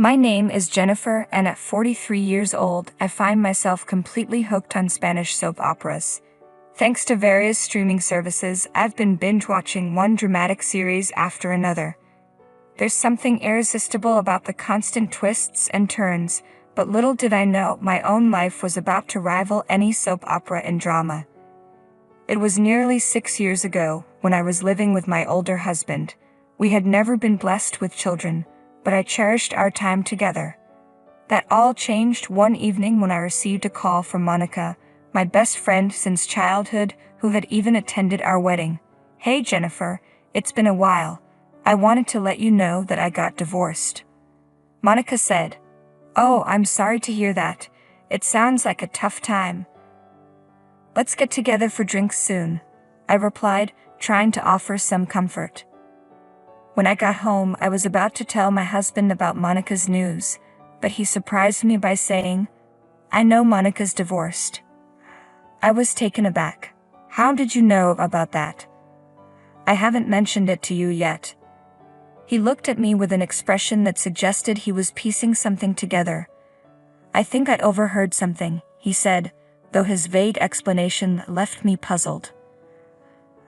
My name is Jennifer, and at 43 years old, I find myself completely hooked on Spanish soap operas. Thanks to various streaming services, I've been binge-watching one dramatic series after another. There's something irresistible about the constant twists and turns, but little did I know my own life was about to rival any soap opera in drama. It was nearly 6 years ago, when I was living with my older husband. We had never been blessed with children, but I cherished our time together. That all changed one evening when I received a call from Monica, my best friend since childhood, who had even attended our wedding. "Hey Jennifer, it's been a while. I wanted to let you know that I got divorced," Monica said. "Oh, I'm sorry to hear that. It sounds like a tough time. Let's get together for drinks soon," I replied, trying to offer some comfort. When I got home, I was about to tell my husband about Monica's news, but he surprised me by saying, "I know Monica's divorced." I was taken aback. "How did you know about that?" "I haven't mentioned it to you yet." He looked at me with an expression that suggested he was piecing something together. "I think I overheard something," he said, though his vague explanation left me puzzled.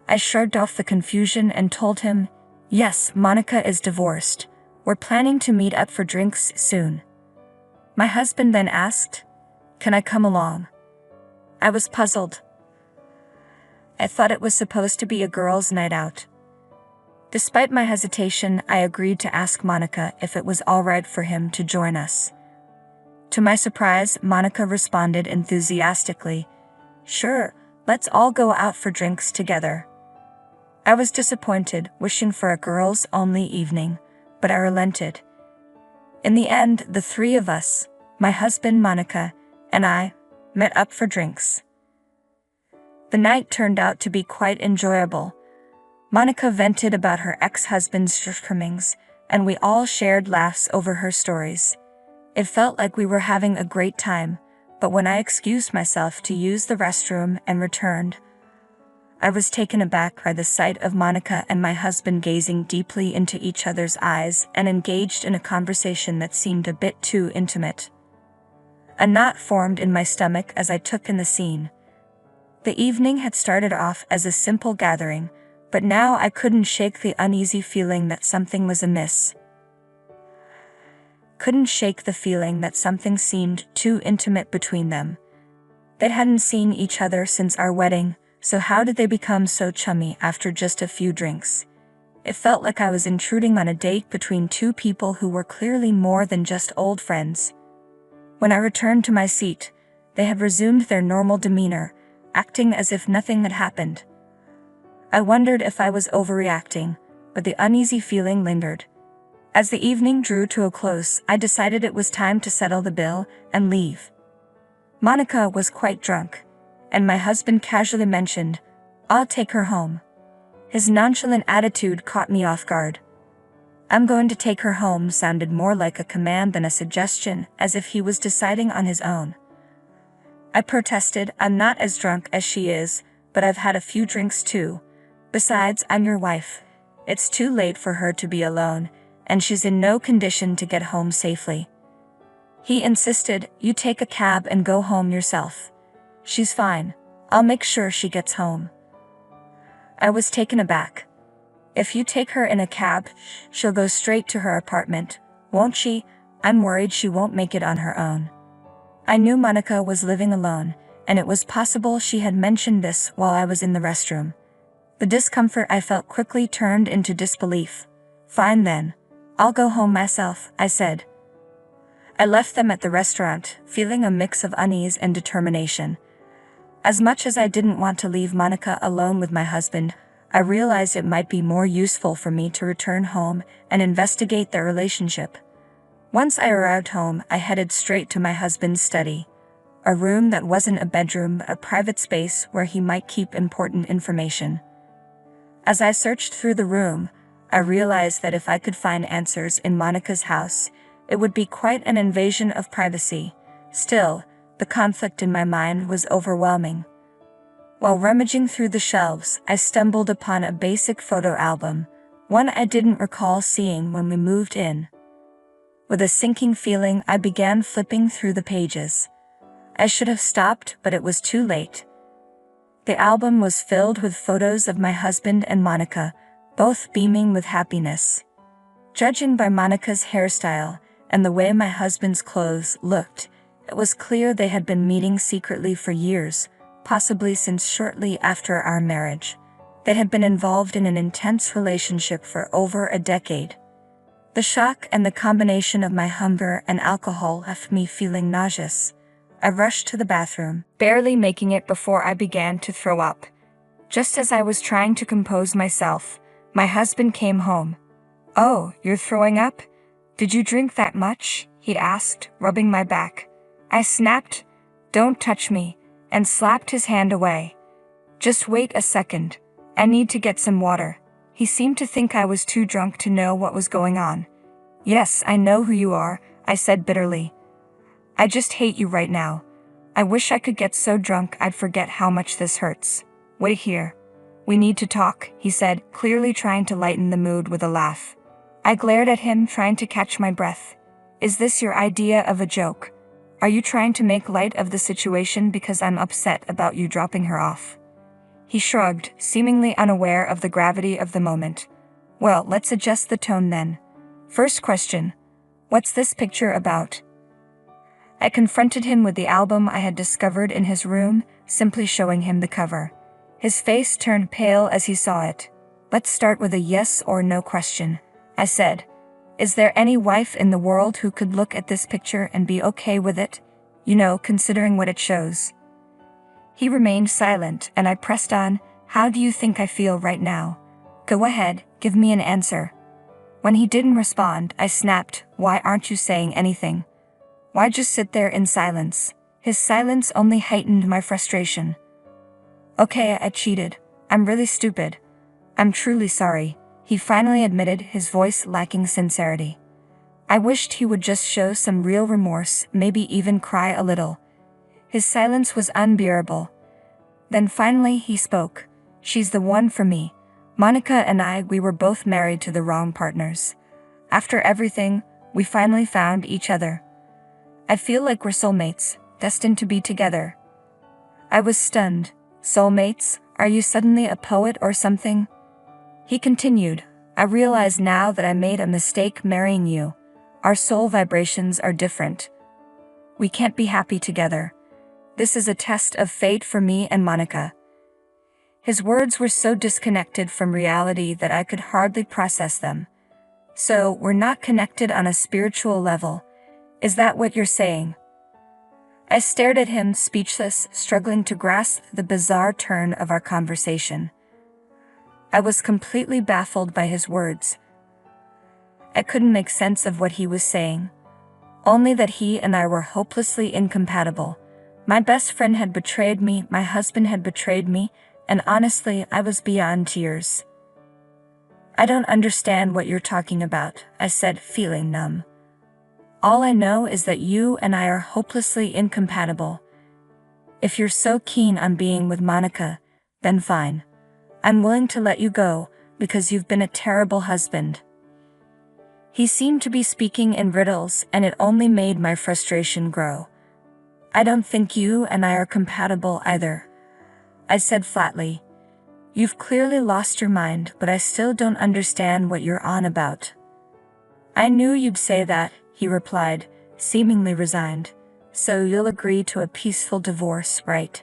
I shrugged off the confusion and told him, "Yes, Monica is divorced. We're planning to meet up for drinks soon." My husband then asked, "Can I come along?" I was puzzled. I thought it was supposed to be a girls' night out. Despite my hesitation, I agreed to ask Monica if it was all right for him to join us. To my surprise, Monica responded enthusiastically, "Sure, let's all go out for drinks together." I was disappointed, wishing for a girls-only evening, but I relented. In the end, the three of us, my husband Monica, and I, met up for drinks. The night turned out to be quite enjoyable. Monica vented about her ex-husband's shortcomings, and we all shared laughs over her stories. It felt like we were having a great time, but when I excused myself to use the restroom and returned, I was taken aback by the sight of Monica and my husband gazing deeply into each other's eyes and engaged in a conversation that seemed a bit too intimate. A knot formed in my stomach as I took in the scene. The evening had started off as a simple gathering, but now I couldn't shake the uneasy feeling that something was amiss. Couldn't shake the feeling that something seemed too intimate between them. They hadn't seen each other since our wedding, so how did they become so chummy after just a few drinks? It felt like I was intruding on a date between two people who were clearly more than just old friends. When I returned to my seat, they had resumed their normal demeanor, acting as if nothing had happened. I wondered if I was overreacting, but the uneasy feeling lingered. As the evening drew to a close, I decided it was time to settle the bill and leave. Monica was quite drunk, and my husband casually mentioned, "I'll take her home." His nonchalant attitude caught me off guard. "I'm going to take her home" sounded more like a command than a suggestion, as if he was deciding on his own. I protested, "I'm not as drunk as she is, but I've had a few drinks too. Besides, I'm your wife. It's too late for her to be alone, and she's in no condition to get home safely." He insisted, "You take a cab and go home yourself. She's fine. I'll make sure she gets home." I was taken aback. "If you take her in a cab, she'll go straight to her apartment, won't she? I'm worried she won't make it on her own." I knew Monica was living alone, and it was possible she had mentioned this while I was in the restroom. The discomfort I felt quickly turned into disbelief. "Fine then. I'll go home myself," I said. I left them at the restaurant, feeling a mix of unease and determination. As much as I didn't want to leave Monica alone with my husband, I realized it might be more useful for me to return home and investigate their relationship. Once I arrived home, I headed straight to my husband's study. A room that wasn't a bedroom, a private space where he might keep important information. As I searched through the room, I realized that if I could find answers in Monica's house, it would be quite an invasion of privacy. Still, the conflict in my mind was overwhelming. While rummaging through the shelves, I stumbled upon a basic photo album, one I didn't recall seeing when we moved in. With a sinking feeling, I began flipping through the pages. I should have stopped, but it was too late. The album was filled with photos of my husband and Monica, both beaming with happiness. Judging by Monica's hairstyle and the way my husband's clothes looked, it was clear they had been meeting secretly for years, possibly since shortly after our marriage. They had been involved in an intense relationship for over a decade. The shock and the combination of my hunger and alcohol left me feeling nauseous. I rushed to the bathroom, barely making it before I began to throw up. Just as I was trying to compose myself, my husband came home. "Oh, you're throwing up? Did you drink that much?" he asked, rubbing my back. I snapped, "Don't touch me," and slapped his hand away. "Just wait a second. I need to get some water." He seemed to think I was too drunk to know what was going on. "Yes, I know who you are," I said bitterly. "I just hate you right now. I wish I could get so drunk I'd forget how much this hurts. Wait here. We need to talk," he said, clearly trying to lighten the mood with a laugh. I glared at him, trying to catch my breath. "Is this your idea of a joke? Are you trying to make light of the situation because I'm upset about you dropping her off?" He shrugged, seemingly unaware of the gravity of the moment. "Well, let's adjust the tone then. First question. What's this picture about?" I confronted him with the album I had discovered in his room, simply showing him the cover. His face turned pale as he saw it. "Let's start with a yes or no question," I said. "Is there any wife in the world who could look at this picture and be okay with it? You know, considering what it shows." He remained silent, and I pressed on. "How do you think I feel right now? Go ahead, give me an answer." When he didn't respond, I snapped, "Why aren't you saying anything? Why just sit there in silence?" His silence only heightened my frustration. "Okay, I cheated. I'm really stupid. I'm truly sorry," he finally admitted, his voice lacking sincerity. I wished he would just show some real remorse, maybe even cry a little. His silence was unbearable. Then finally he spoke. "She's the one for me. Monica and we were both married to the wrong partners. After everything, we finally found each other. I feel like we're soulmates, destined to be together." I was stunned. "Soulmates? Are you suddenly a poet or something?" He continued, "I realize now that I made a mistake marrying you. Our soul vibrations are different. We can't be happy together. This is a test of fate for me and Monica." His words were so disconnected from reality that I could hardly process them. "So, we're not connected on a spiritual level. Is that what you're saying?" I stared at him, speechless, struggling to grasp the bizarre turn of our conversation. I was completely baffled by his words. I couldn't make sense of what he was saying. Only that he and I were hopelessly incompatible. My best friend had betrayed me, my husband had betrayed me, and honestly, I was beyond tears. "I don't understand what you're talking about," I said, feeling numb. "All I know is that you and I are hopelessly incompatible. If you're so keen on being with Monica, then fine. I'm willing to let you go, because you've been a terrible husband." He seemed to be speaking in riddles, and it only made my frustration grow. "I don't think you and I are compatible either," I said flatly. "You've clearly lost your mind, but I still don't understand what you're on about." "I knew you'd say that," he replied, seemingly resigned. "So you'll agree to a peaceful divorce, right?"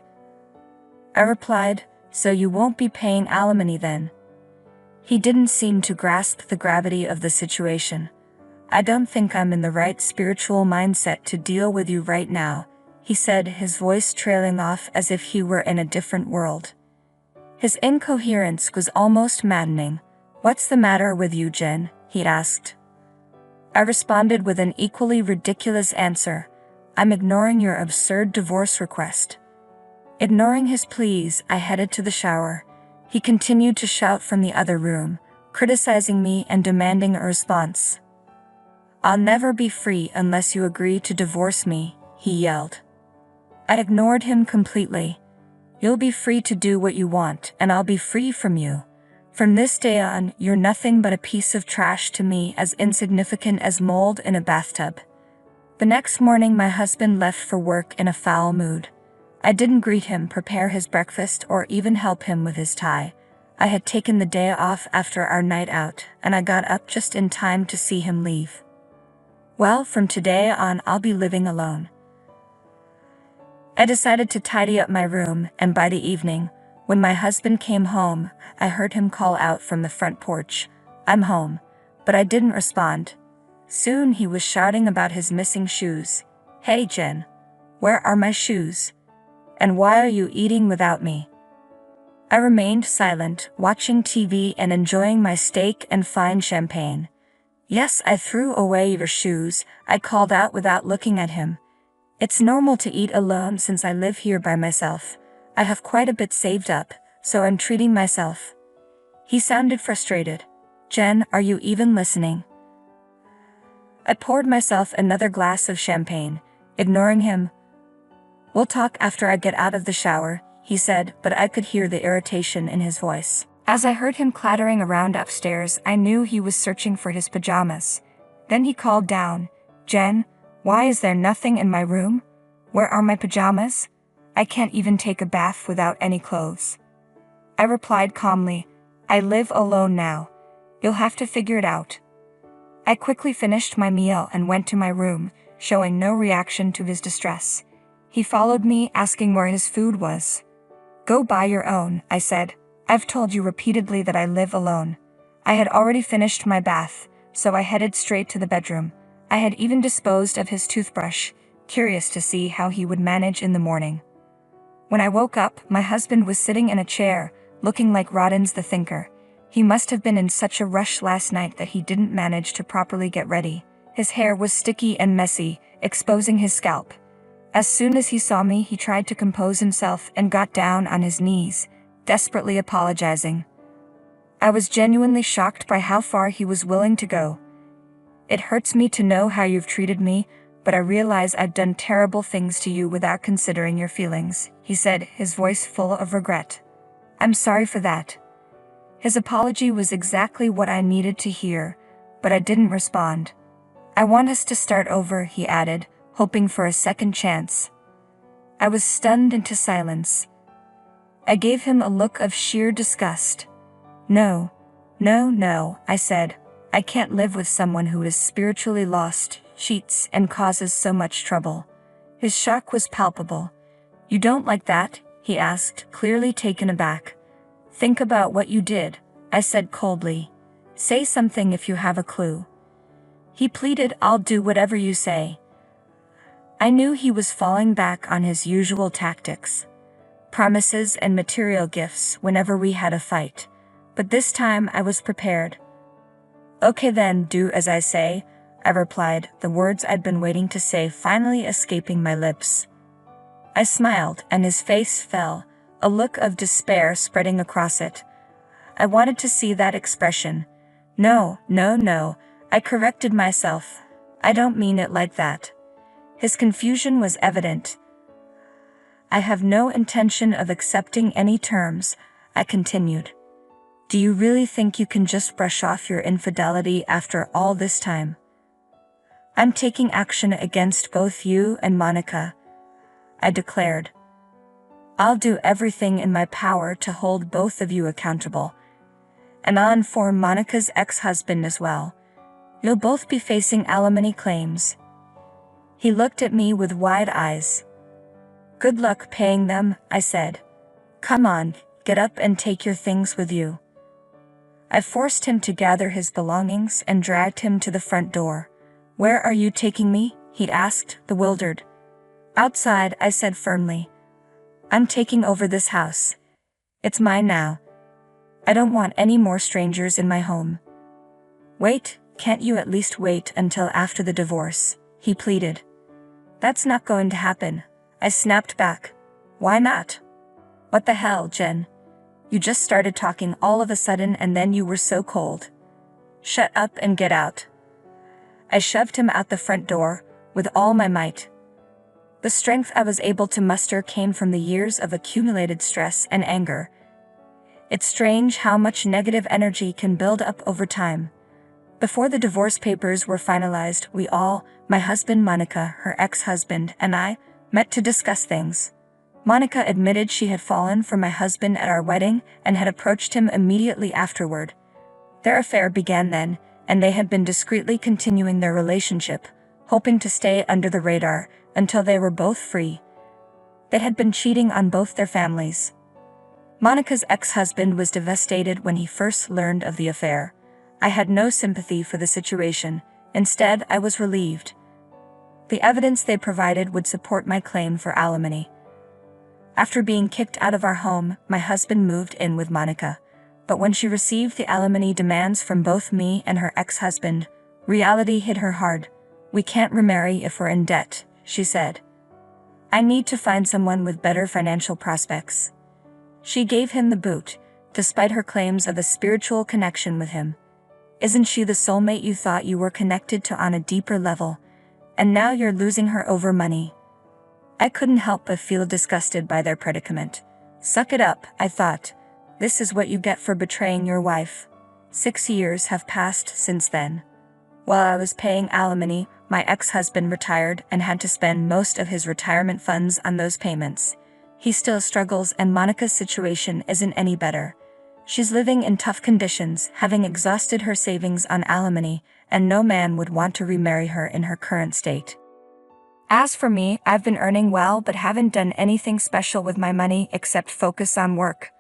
I replied, "So you won't be paying alimony then?" He didn't seem to grasp the gravity of the situation. "I don't think I'm in the right spiritual mindset to deal with you right now," he said, his voice trailing off as if he were in a different world. His incoherence was almost maddening. "What's the matter with you, Jen?" he asked. I responded with an equally ridiculous answer. "I'm ignoring your absurd divorce request." Ignoring his pleas, I headed to the shower. He continued to shout from the other room, criticizing me and demanding a response. "I'll never be free unless you agree to divorce me," he yelled. I ignored him completely. "You'll be free to do what you want, and I'll be free from you. From this day on, you're nothing but a piece of trash to me, as insignificant as mold in a bathtub." The next morning my husband left for work in a foul mood. I didn't greet him, prepare his breakfast, or even help him with his tie. I had taken the day off after our night out, and I got up just in time to see him leave. "Well, from today on I'll be living alone." I decided to tidy up my room, and by the evening, when my husband came home, I heard him call out from the front porch, "I'm home," but I didn't respond. Soon he was shouting about his missing shoes. "Hey Jen, where are my shoes? And why are you eating without me?" I remained silent, watching TV and enjoying my steak and fine champagne. "Yes, I threw away your shoes," I called out without looking at him. "It's normal to eat alone since I live here by myself. I have quite a bit saved up, so I'm treating myself." He sounded frustrated. "Jen, are you even listening?" I poured myself another glass of champagne, ignoring him. "We'll talk after I get out of the shower," he said, but I could hear the irritation in his voice. As I heard him clattering around upstairs, I knew he was searching for his pajamas. Then he called down, "Jen, why is there nothing in my room? Where are my pajamas? I can't even take a bath without any clothes." I replied calmly, "I live alone now. You'll have to figure it out." I quickly finished my meal and went to my room, showing no reaction to his distress. He followed me, asking where his food was. "Go buy your own," I said. "I've told you repeatedly that I live alone." I had already finished my bath, so I headed straight to the bedroom. I had even disposed of his toothbrush, curious to see how he would manage in the morning. When I woke up, my husband was sitting in a chair, looking like Roddens the Thinker. He must have been in such a rush last night that he didn't manage to properly get ready. His hair was sticky and messy, exposing his scalp. As soon as he saw me, he tried to compose himself and got down on his knees, desperately apologizing. I was genuinely shocked by how far he was willing to go. "It hurts me to know how you've treated me, but I realize I've done terrible things to you without considering your feelings," he said, his voice full of regret. "I'm sorry for that." His apology was exactly what I needed to hear, but I didn't respond. "I want us to start over," he added, hoping for a second chance. I was stunned into silence. I gave him a look of sheer disgust. No, I said. "I can't live with someone who is spiritually lost, cheats, and causes so much trouble." His shock was palpable. "You don't like that?" he asked, clearly taken aback. "Think about what you did," I said coldly. "Say something if you have a clue." He pleaded, "I'll do whatever you say." I knew he was falling back on his usual tactics. Promises and material gifts whenever we had a fight. But this time I was prepared. "Okay then, do as I say," I replied, the words I'd been waiting to say finally escaping my lips. I smiled, and his face fell, a look of despair spreading across it. I wanted to see that expression. No, I corrected myself. "I don't mean it like that." His confusion was evident. "I have no intention of accepting any terms," I continued. "Do you really think you can just brush off your infidelity after all this time?" "I'm taking action against both you and Monica," I declared. "I'll do everything in my power to hold both of you accountable. And I'll inform Monica's ex-husband as well. You'll both be facing alimony claims." He looked at me with wide eyes. "Good luck paying them," I said. "Come on, get up and take your things with you." I forced him to gather his belongings and dragged him to the front door. "Where are you taking me?" he asked, bewildered. "Outside," I said firmly. "I'm taking over this house. It's mine now. I don't want any more strangers in my home." "Wait, can't you at least wait until after the divorce?" he pleaded. "That's not going to happen," I snapped back. "Why not?" "What the hell, Jen? You just started talking all of a sudden and then you were so cold. Shut up and get out." I shoved him out the front door, with all my might. The strength I was able to muster came from the years of accumulated stress and anger. It's strange how much negative energy can build up over time. Before the divorce papers were finalized, we all, my husband Monica, her ex-husband, and I, met to discuss things. Monica admitted she had fallen for my husband at our wedding and had approached him immediately afterward. Their affair began then, and they had been discreetly continuing their relationship, hoping to stay under the radar until they were both free. They had been cheating on both their families. Monica's ex-husband was devastated when he first learned of the affair. I had no sympathy for the situation. Instead, I was relieved. The evidence they provided would support my claim for alimony. After being kicked out of our home, my husband moved in with Monica. But when she received the alimony demands from both me and her ex-husband, reality hit her hard. "We can't remarry if we're in debt," she said. "I need to find someone with better financial prospects." She gave him the boot, despite her claims of a spiritual connection with him. "Isn't she the soulmate you thought you were connected to on a deeper level? And now you're losing her over money." I couldn't help but feel disgusted by their predicament. Suck it up, I thought. This is what you get for betraying your wife. 6 years have passed since then. While I was paying alimony, my ex-husband retired and had to spend most of his retirement funds on those payments. He still struggles, and Monica's situation isn't any better. She's living in tough conditions, having exhausted her savings on alimony, and no man would want to remarry her in her current state. As for me, I've been earning well but haven't done anything special with my money except focus on work.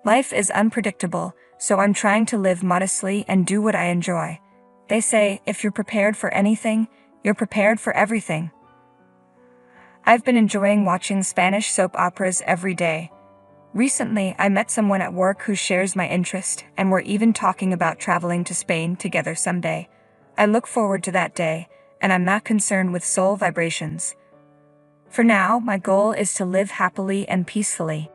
Life is unpredictable, so I'm trying to live modestly and do what I enjoy. They say, if you're prepared for anything, you're prepared for everything. I've been enjoying watching Spanish soap operas every day. Recently, I met someone at work who shares my interest, and we're even talking about traveling to Spain together someday. I look forward to that day, and I'm not concerned with soul vibrations. For now, my goal is to live happily and peacefully.